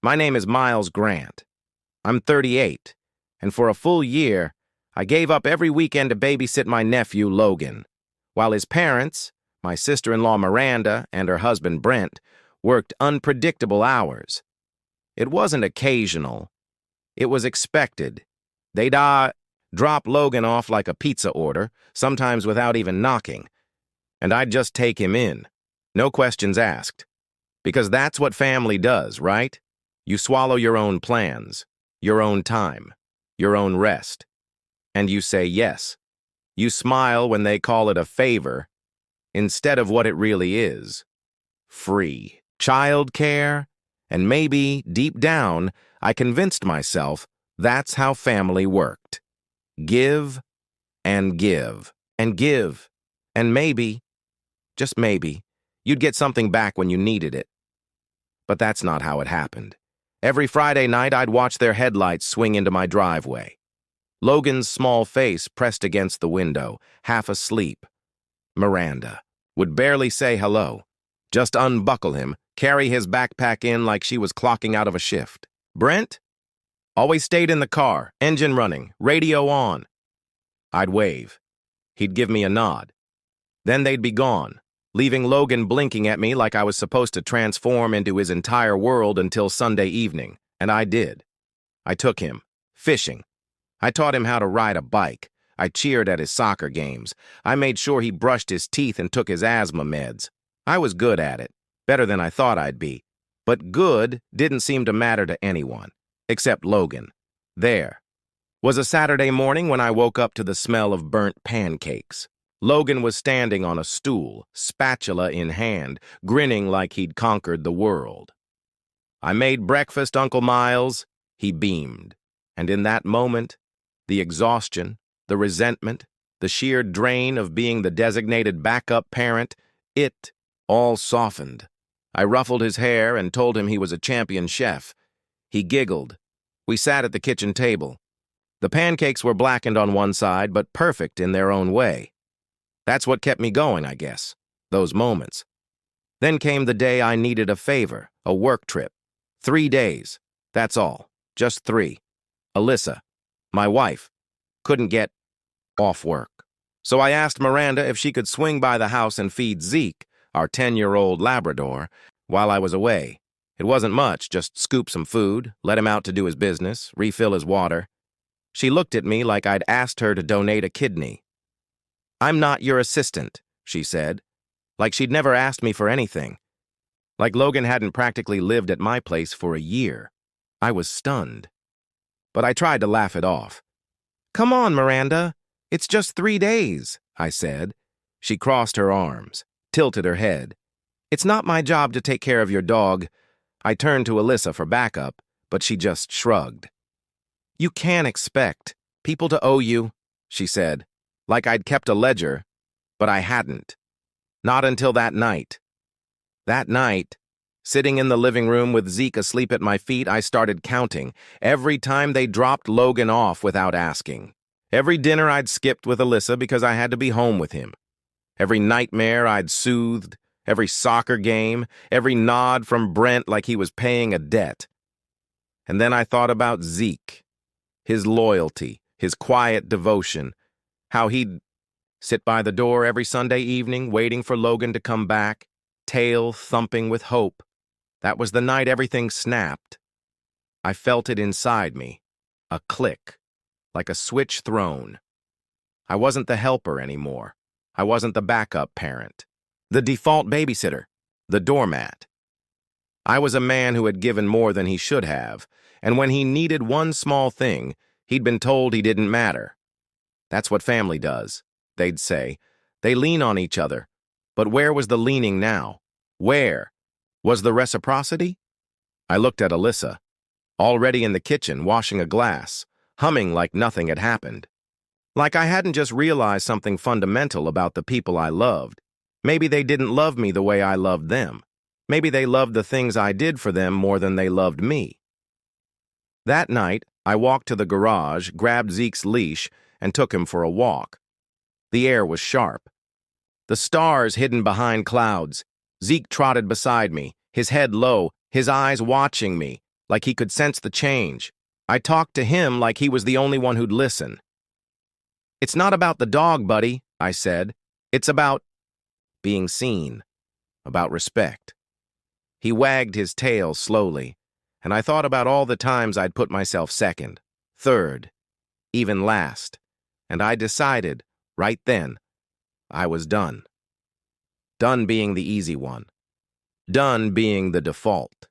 My name is Miles Grant. I'm 38, and for a full year, I gave up every weekend to babysit my nephew, Logan, while his parents, my sister-in-law Miranda and her husband Brent, worked unpredictable hours. It wasn't occasional. It was expected. They'd drop Logan off like a pizza order, sometimes without even knocking, and I'd just take him in. No questions asked. Because that's what family does, right? You swallow your own plans, your own time, your own rest. And you say yes. You smile when they call it a favor, instead of what it really is. Free. Child care. And maybe, deep down, I convinced myself that's how family worked. Give, and give, and give. And maybe, just maybe, you'd get something back when you needed it. But that's not how it happened. Every Friday night, I'd watch their headlights swing into my driveway. Logan's small face pressed against the window, half asleep. Miranda would barely say hello. Just unbuckle him, carry his backpack in like she was clocking out of a shift. Brent? Always stayed in the car, engine running, radio on. I'd wave. He'd give me a nod. Then they'd be gone, leaving Logan blinking at me like I was supposed to transform into his entire world until Sunday evening, and I did. I took him, fishing. I taught him how to ride a bike. I cheered at his soccer games. I made sure he brushed his teeth and took his asthma meds. I was good at it, better than I thought I'd be. But good didn't seem to matter to anyone, except Logan. There was a Saturday morning when I woke up to the smell of burnt pancakes. Logan was standing on a stool, spatula in hand, grinning like he'd conquered the world. I made breakfast, Uncle Miles. He beamed. And in that moment, the exhaustion, the resentment, the sheer drain of being the designated backup parent, it all softened. I ruffled his hair and told him he was a champion chef. He giggled. We sat at the kitchen table. The pancakes were blackened on one side, but perfect in their own way. That's what kept me going, I guess, those moments. Then came the day I needed a favor, a work trip. 3 days, that's all, just 3. Alyssa, my wife, couldn't get off work. So I asked Miranda if she could swing by the house and feed Zeke, our 10-year-old Labrador, while I was away. It wasn't much, just scoop some food, let him out to do his business, refill his water. She looked at me like I'd asked her to donate a kidney. "I'm not your assistant," she said, like she'd never asked me for anything. Like Logan hadn't practically lived at my place for a year. I was stunned. But I tried to laugh it off. "Come on, Miranda. It's just 3 days," I said. She crossed her arms, tilted her head. "It's not my job to take care of your dog." I turned to Alyssa for backup, but she just shrugged. "You can't expect people to owe you," she said, like I'd kept a ledger, but I hadn't. Not until that night. That night, sitting in the living room with Zeke asleep at my feet, I started counting every time they dropped Logan off without asking. Every dinner I'd skipped with Alyssa because I had to be home with him. Every nightmare I'd soothed, every soccer game, every nod from Brent like he was paying a debt. And then I thought about Zeke, his loyalty, his quiet devotion, how he'd sit by the door every Sunday evening waiting for Logan to come back, tail thumping with hope. That was the night everything snapped. I felt it inside me, a click, like a switch thrown. I wasn't the helper anymore. I wasn't the backup parent, the default babysitter, the doormat. I was a man who had given more than he should have, and when he needed one small thing, he'd been told he didn't matter. That's what family does, they'd say. They lean on each other. But where was the leaning now? Where? Was the reciprocity? I looked at Alyssa, already in the kitchen, washing a glass, humming like nothing had happened. Like I hadn't just realized something fundamental about the people I loved. Maybe they didn't love me the way I loved them. Maybe they loved the things I did for them more than they loved me. That night, I walked to the garage, grabbed Zeke's leash, and took him for a walk. The air was sharp. The stars hidden behind clouds. Zeke trotted beside me, his head low, his eyes watching me, like he could sense the change. I talked to him like he was the only one who'd listen. "It's not about the dog, buddy," I said. "It's about being seen, about respect." He wagged his tail slowly, and I thought about all the times I'd put myself second, third, even last, and I decided, right then, I was done. Done being the easy one. Done being the default.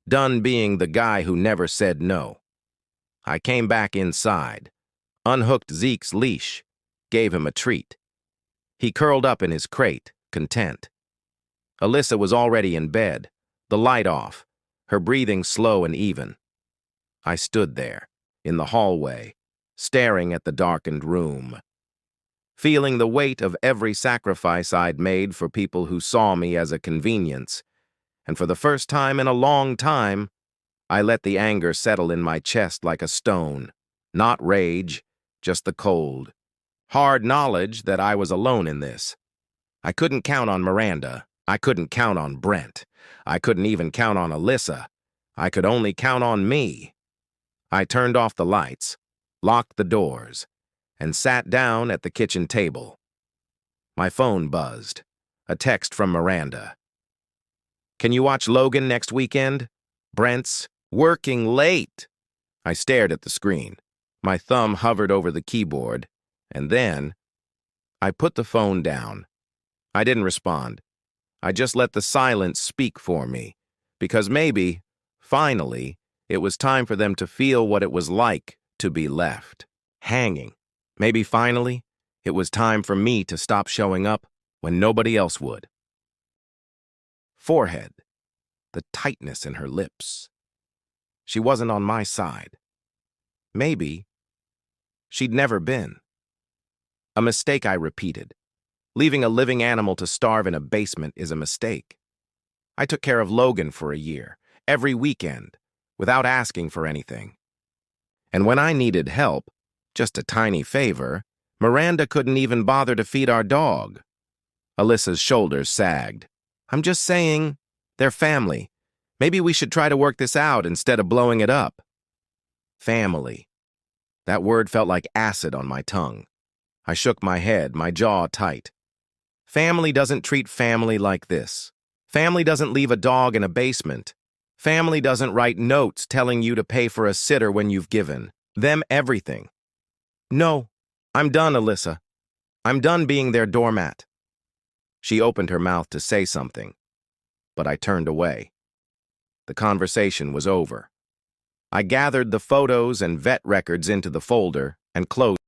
Done being the guy who never said no. I came back inside, unhooked Zeke's leash, gave him a treat. He curled up in his crate, content. Alyssa was already in bed, the light off, her breathing slow and even. I stood there, in the hallway, staring at the darkened room, feeling the weight of every sacrifice I'd made for people who saw me as a convenience, and for the first time in a long time, I let the anger settle in my chest like a stone. Not rage, just the cold, hard knowledge that I was alone in this. I couldn't count on Miranda. I couldn't count on Brent. I couldn't even count on Alyssa. I could only count on me. I turned off the lights, locked the doors, and sat down at the kitchen table. My phone buzzed. A text from Miranda. "Can you watch Logan next weekend? Brent's working late." I stared at the screen. My thumb hovered over the keyboard, and then I put the phone down. I didn't respond. I just let the silence speak for me, because maybe, finally, it was time for them to feel what it was like to be left, hanging. Maybe finally, it was time for me to stop showing up when nobody else would. Forehead, the tightness in her lips. She wasn't on my side. Maybe she'd never been. A mistake I repeated. Leaving a living animal to starve in a basement is a mistake. I took care of Logan for a year, every weekend, without asking for anything. And when I needed help, just a tiny favor, Miranda couldn't even bother to feed our dog. Alyssa's shoulders sagged. "I'm just saying, they're family. Maybe we should try to work this out instead of blowing it up." Family. That word felt like acid on my tongue. I shook my head, my jaw tight. Family doesn't treat family like this. Family doesn't leave a dog in a basement. Family doesn't write notes telling you to pay for a sitter when you've given them everything. "No, I'm done, Alyssa. I'm done being their doormat." She opened her mouth to say something, but I turned away. The conversation was over. I gathered the photos and vet records into the folder and closed